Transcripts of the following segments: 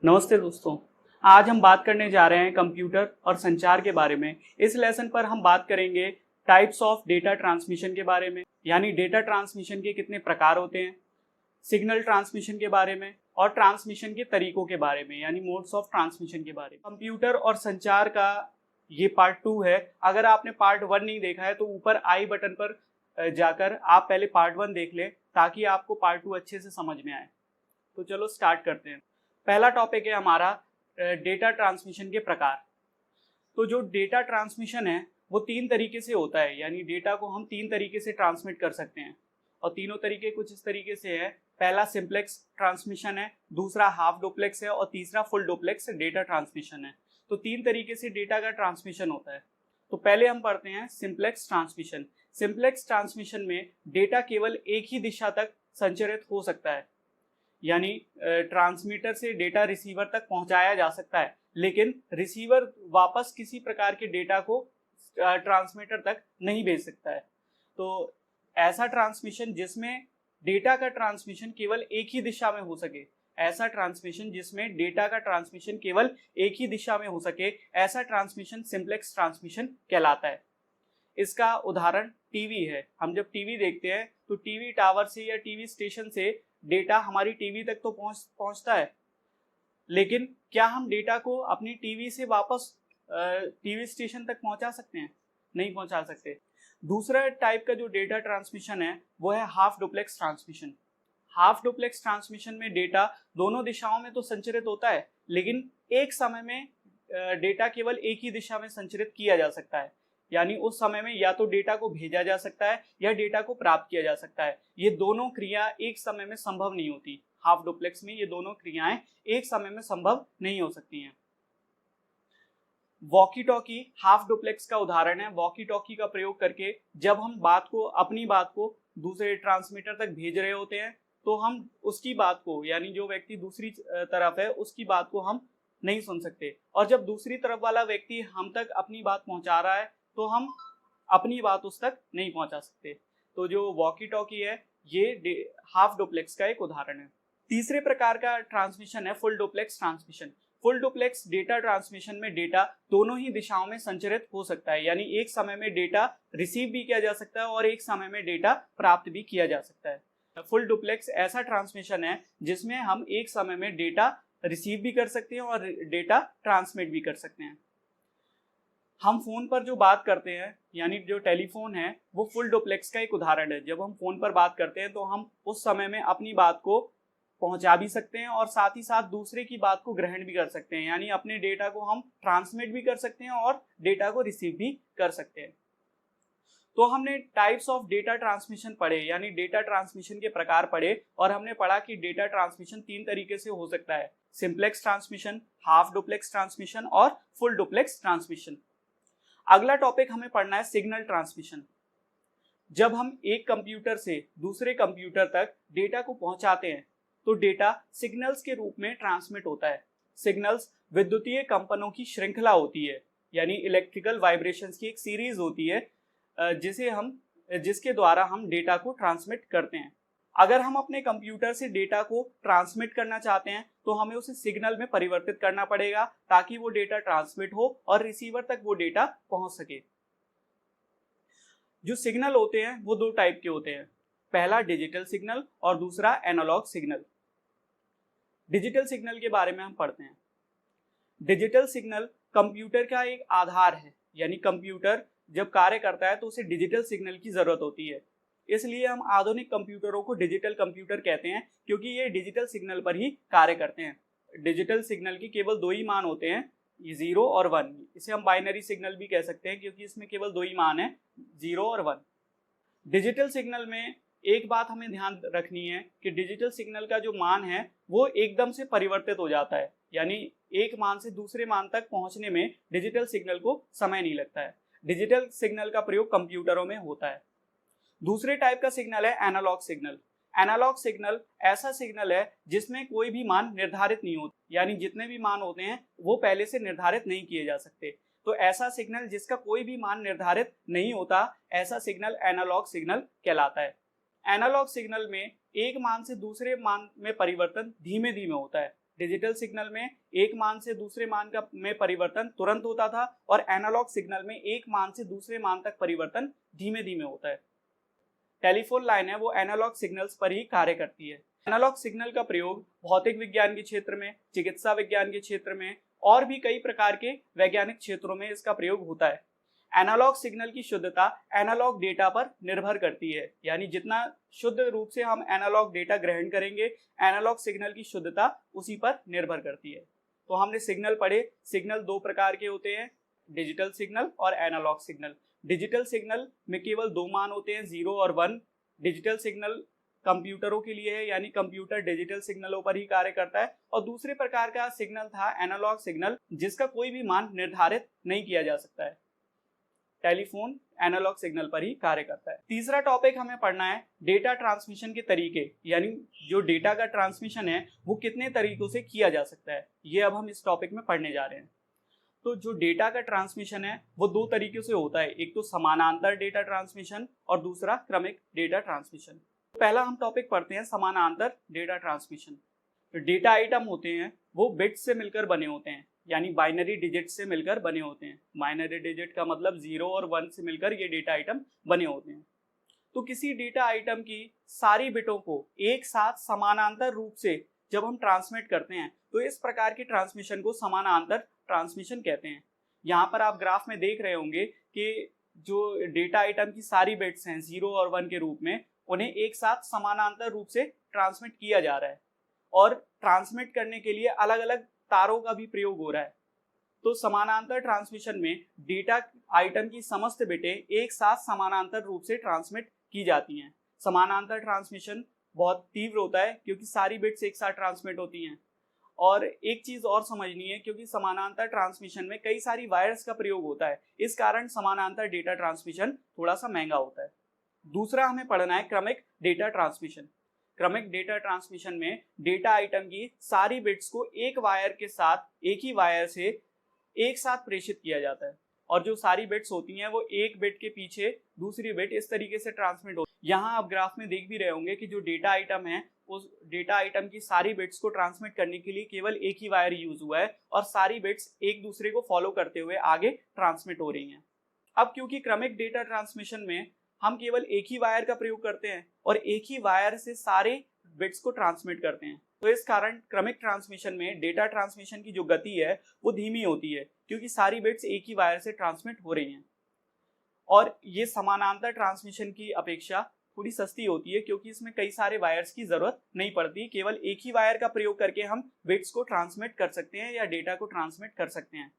नमस्ते दोस्तों। आज हम बात करने जा रहे हैं कंप्यूटर और संचार के बारे में। इस लेसन पर हम बात करेंगे टाइप्स ऑफ डेटा ट्रांसमिशन के बारे में, यानी डेटा ट्रांसमिशन के कितने प्रकार होते हैं, सिग्नल ट्रांसमिशन के बारे में और ट्रांसमिशन के तरीकों के बारे में, यानी मोड्स ऑफ ट्रांसमिशन के बारे में। कंप्यूटर और संचार का ये पार्ट 2 है। अगर आपने पार्ट 1 नहीं देखा है तो ऊपर आई बटन पर जाकर आप पहले पार्ट 1 देख लें ताकि आपको पार्ट 2 अच्छे से समझ में आए। तो चलो स्टार्ट करते हैं। पहला टॉपिक है हमारा डेटा ट्रांसमिशन के प्रकार। तो जो डेटा ट्रांसमिशन है वो 3 तरीके से होता है, यानी डेटा को हम 3 तरीके से ट्रांसमिट कर सकते हैं और तीनों तरीके कुछ इस तरीके से है। पहला सिंप्लेक्स ट्रांसमिशन है, दूसरा हाफ डुप्लेक्स है और तीसरा फुल डुप्लेक्स डेटा ट्रांसमिशन है। तो 3 तरीके से डेटा का ट्रांसमिशन होता है। तो पहले हम पढ़ते हैं सिंप्लेक्स ट्रांसमिशन। सिंप्लेक्स ट्रांसमिशन में डेटा केवल एक ही दिशा तक संचरित हो सकता है, यानी ट्रांसमीटर से डेटा रिसीवर तक पहुंचाया जा सकता है, लेकिन रिसीवर वापस किसी प्रकार के डेटा को ट्रांसमीटर तक नहीं भेज सकता है। तो ऐसा ट्रांसमिशन जिसमें डेटा का ट्रांसमिशन केवल एक ही दिशा में हो सके, ऐसा ट्रांसमिशन जिसमें डेटा का ट्रांसमिशन केवल एक ही दिशा में हो सके, ऐसा ट्रांसमिशन सिंप्लेक्स ट्रांसमिशन कहलाता है। इसका उदाहरण टीवी है। हम जब टीवी देखते हैं तो टीवी टावर से या टीवी स्टेशन से डेटा हमारी टीवी तक तो पहुंचता है, लेकिन क्या हम डेटा को अपनी टीवी से वापस टीवी स्टेशन तक पहुंचा सकते हैं? नहीं पहुंचा सकते। दूसरा टाइप का जो डेटा ट्रांसमिशन है वो है half duplex transmission. Half duplex transmission में डेटा दोनों दिशाओं में तो संचरित होता है, लेकिन एक समय में डेटा केवल एक ही दिशा में संचरित किया जा सकता है, यानी उस समय में या तो डेटा को भेजा जा सकता है या डेटा को प्राप्त किया जा सकता है। ये दोनों क्रिया एक समय में संभव नहीं होती। हाफ डुप्लेक्स में ये दोनों क्रियाएं एक समय में संभव नहीं हो सकती हैं। वॉकी टॉकी हाफ डुप्लेक्स का उदाहरण है। वॉकी टॉकी का प्रयोग करके जब हम अपनी बात को दूसरे ट्रांसमीटर तक भेज रहे होते हैं तो हम उसकी बात को, यानी जो व्यक्ति दूसरी तरफ है उसकी बात को हम नहीं सुन सकते, और जब दूसरी तरफ वाला व्यक्ति हम तक अपनी बात पहुंचा रहा है तो हम अपनी बात उस तक नहीं पहुंचा सकते। तो जो वॉकी टॉकी है ये हाफ डुप्लेक्स का एक उदाहरण है। तीसरे प्रकार का ट्रांसमिशन है full duplex transmission. Full duplex data transmission में डेटा दोनों ही दिशाओं में संचरित हो सकता है, यानी एक समय में डेटा रिसीव भी किया जा सकता है और एक समय में डेटा प्राप्त भी किया जा सकता है। फुल डुप्लेक्स ऐसा ट्रांसमिशन है जिसमें हम एक समय में डेटा रिसीव भी कर सकते हैं और डेटा ट्रांसमिट भी कर सकते हैं। हम फोन पर जो बात करते हैं, यानी जो टेलीफोन है, वो फुल डुप्लेक्स का एक उदाहरण है। जब हम फोन पर बात करते हैं तो हम उस समय में अपनी बात को पहुंचा भी सकते हैं और साथ ही साथ दूसरे की बात को ग्रहण भी कर सकते हैं, यानी अपने डेटा को हम ट्रांसमिट भी कर सकते हैं और डेटा को रिसीव भी कर सकते हैं। तो हमने टाइप्स ऑफ डेटा ट्रांसमिशन पढ़े, यानी डेटा ट्रांसमिशन के प्रकार पढ़े, और हमने पढ़ा कि डेटा ट्रांसमिशन 3 तरीके से हो सकता है: simplex transmission, half duplex transmission और फुल डुप्लेक्स ट्रांसमिशन। अगला टॉपिक हमें पढ़ना है सिग्नल ट्रांसमिशन। जब हम एक कंप्यूटर से दूसरे कंप्यूटर तक डेटा को पहुंचाते हैं तो डेटा सिग्नल्स के रूप में ट्रांसमिट होता है। सिग्नल्स विद्युतीय कंपनों की श्रृंखला होती है, यानी इलेक्ट्रिकल वाइब्रेशंस की एक सीरीज होती है जिसके द्वारा हम डेटा को ट्रांसमिट करते हैं। अगर हम अपने कंप्यूटर से डेटा को ट्रांसमिट करना चाहते हैं तो हमें उसे सिग्नल में परिवर्तित करना पड़ेगा ताकि वो डेटा ट्रांसमिट हो और रिसीवर तक वो डेटा पहुंच सके। जो सिग्नल होते हैं वो 2 टाइप के होते हैं। पहला डिजिटल सिग्नल और दूसरा एनालॉग सिग्नल। डिजिटल सिग्नल के बारे में हम पढ़ते हैं। डिजिटल सिग्नल कंप्यूटर का एक आधार है, यानी कंप्यूटर जब कार्य करता है तो उसे डिजिटल सिग्नल की जरूरत होती है। इसलिए हम आधुनिक कंप्यूटरों को डिजिटल कंप्यूटर कहते हैं, क्योंकि ये डिजिटल सिग्नल पर ही कार्य करते हैं। डिजिटल सिग्नल की केवल 2 ही मान होते हैं, 0 और 1। इसे हम बाइनरी सिग्नल भी कह सकते हैं क्योंकि इसमें केवल 2 ही मान है, 0 और 1। डिजिटल सिग्नल में एक बात हमें ध्यान रखनी है कि डिजिटल सिग्नल का जो मान है वो एकदम से परिवर्तित हो जाता है, यानी एक मान से दूसरे मान तक पहुंचने में डिजिटल सिग्नल को समय नहीं लगता है। डिजिटल सिग्नल का प्रयोग कंप्यूटरों में होता है। दूसरे टाइप का सिग्नल है एनालॉग सिग्नल। एनालॉग सिग्नल ऐसा सिग्नल है जिसमें कोई भी मान निर्धारित नहीं होता, यानी जितने भी मान होते हैं वो पहले से निर्धारित नहीं किए जा सकते। तो ऐसा सिग्नल जिसका कोई भी मान निर्धारित नहीं होता, ऐसा सिग्नल एनालॉग सिग्नल कहलाता है। एनालॉग सिग्नल में एक मान से दूसरे मान में परिवर्तन धीमे धीमे होता है, डिजिटल सिग्नल में एक मान से दूसरे मान का में परिवर्तन तुरंत होता था और एनालॉग सिग्नल में एक मान से दूसरे मान तक परिवर्तन धीमे धीमे होता है। टेलीफोन लाइन है वो एनालॉग सिग्नल्स पर ही कार्य करती है। एनालॉग सिग्नल का प्रयोग भौतिक विज्ञान के क्षेत्र में, चिकित्सा विज्ञान के क्षेत्र में और भी कई प्रकार के वैज्ञानिक क्षेत्रों में इसका प्रयोग होता है। एनालॉग सिग्नल की शुद्धता एनालॉग डेटा पर निर्भर करती है, यानी जितना शुद्ध रूप से हम एनालॉग डेटा ग्रहण करेंगे, एनालॉग सिग्नल की शुद्धता उसी पर निर्भर करती है। तो हमने सिग्नल पढ़े। सिग्नल दो प्रकार के होते हैं, डिजिटल सिग्नल और एनालॉग सिग्नल। डिजिटल सिग्नल में केवल दो मान होते हैं, 0 और 1। डिजिटल सिग्नल कंप्यूटरों के लिए है, यानी कंप्यूटर डिजिटल सिग्नलों पर ही कार्य करता है। और दूसरे प्रकार का सिग्नल था एनालॉग सिग्नल, जिसका कोई भी मान निर्धारित नहीं किया जा सकता है। टेलीफोन एनालॉग सिग्नल पर ही कार्य करता है। तीसरा टॉपिक हमें पढ़ना है डेटा ट्रांसमिशन के तरीके, यानी जो डेटा का ट्रांसमिशन है वो कितने तरीकों से किया जा सकता है, ये अब हम इस टॉपिक में पढ़ने जा रहे हैं। तो जो डेटा का ट्रांसमिशन है वो दो तरीकों से होता है, एक तो समानांतर डेटा ट्रांसमिशन और दूसरा क्रमिक डेटा ट्रांसमिशन। पहला हम टॉपिक पढ़ते हैं समानांतर डेटा ट्रांसमिशन। तो डेटा आइटम होते हैं वो बिट्स से मिलकर बने होते हैं, यानी बाइनरी डिजिट से मिलकर बने होते हैं। बाइनरी डिजिट का मतलब 0 और 1 से मिलकर ये डेटा आइटम बने होते हैं। तो किसी डेटा आइटम की सारी बिटों को एक साथ समानांतर रूप से जब हम ट्रांसमिट करते हैं तो इस प्रकार की ट्रांसमिशन को समानांतर ट्रांसमिशन कहते हैं। यहाँ पर आप ग्राफ में देख रहे होंगे कि जो डेटा आइटम की सारी बिट्स हैं 0 और 1 के रूप में, उन्हें एक साथ समानांतर रूप से ट्रांसमिट किया जा रहा है और ट्रांसमिट करने के लिए अलग अलग तारों का भी प्रयोग हो रहा है। तो समानांतर ट्रांसमिशन में डेटा आइटम की समस्त बिटें एक साथ समानांतर रूप से ट्रांसमिट की जाती हैं। समानांतर ट्रांसमिशन बहुत तीव्र होता है क्योंकि सारी बिट्स एक साथ ट्रांसमिट होती हैं। और एक चीज और समझनी है, क्योंकि समानांतर ट्रांसमिशन में कई सारी वायर्स का प्रयोग होता है, इस कारण समानांतर डेटा ट्रांसमिशन थोड़ा सा महंगा होता है। दूसरा हमें पढ़ना है क्रमिक डेटा ट्रांसमिशन। क्रमिक डेटा ट्रांसमिशन में डेटा आइटम की सारी बिट्स को एक वायर के साथ, एक ही वायर से एक साथ प्रेषित किया जाता है और जो सारी बिट्स होती हैं वो एक बिट के पीछे दूसरी बिट इस तरीके से ट्रांसमिट होती है। यहाँ आप ग्राफ में देख भी रहे होंगे कि जो डेटा आइटम है उस डेटा आइटम की सारी बिट्स को ट्रांसमिट करने के लिए केवल एक ही वायर यूज हुआ है और सारी बिट्स एक दूसरे को फॉलो करते हुए आगे ट्रांसमिट हो रही हैं। अब क्योंकि क्रमिक डेटा ट्रांसमिशन में हम केवल एक ही वायर का प्रयोग करते हैं और एक ही वायर से सारे बिट्स को ट्रांसमिट करते हैं, तो इस कारण क्रमिक ट्रांसमिशन में डेटा ट्रांसमिशन की जो गति है वो धीमी होती है, क्योंकि सारी बिट्स एक ही वायर से ट्रांसमिट हो रही हैं। और ये समानांतर ट्रांसमिशन की अपेक्षा थोड़ी सस्ती होती है, क्योंकि इसमें कई सारे वायर्स की जरूरत नहीं पड़ती, केवल एक ही वायर का प्रयोग करके हम बिट्स को ट्रांसमिट कर सकते हैं या डेटा को ट्रांसमिट कर सकते हैं।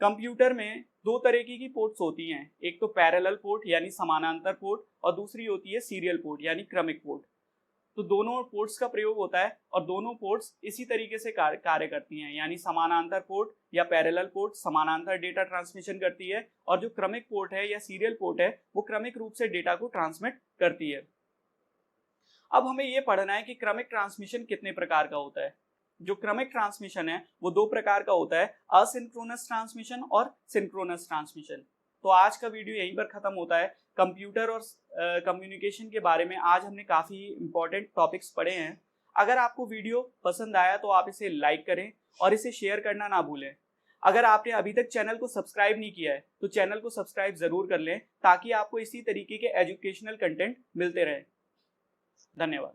कंप्यूटर में दो तरीके की पोर्ट्स होती हैं, एक तो पैरेलल पोर्ट यानी समानांतर पोर्ट और दूसरी होती है सीरियल पोर्ट यानी क्रमिक पोर्ट। तो दोनों पोर्ट्स का प्रयोग होता है और दोनों पोर्ट्स इसी तरीके से कार्य करती हैं, यानी समानांतर पोर्ट या पैरेलल पोर्ट समानांतर डेटा ट्रांसमिशन करती है और जो क्रमिक पोर्ट है या सीरियल पोर्ट है वो क्रमिक रूप से डेटा को ट्रांसमिट करती है। अब हमें ये पढ़ना है कि क्रमिक ट्रांसमिशन कितने प्रकार का होता है। जो क्रमिक ट्रांसमिशन है वो दो प्रकार का होता है, असिंक्रोनस ट्रांसमिशन और सिंक्रोनस ट्रांसमिशन। तो आज का वीडियो यहीं पर खत्म होता है। कंप्यूटर और कम्युनिकेशन के बारे में आज हमने काफ़ी इंपॉर्टेंट टॉपिक्स पढ़े हैं। अगर आपको वीडियो पसंद आया तो आप इसे लाइक करें और इसे शेयर करना ना भूलें। अगर आपने अभी तक चैनल को सब्सक्राइब नहीं किया है तो चैनल को सब्सक्राइब ज़रूर कर लें, ताकि आपको इसी तरीके के एजुकेशनल कंटेंट मिलते रहें। धन्यवाद।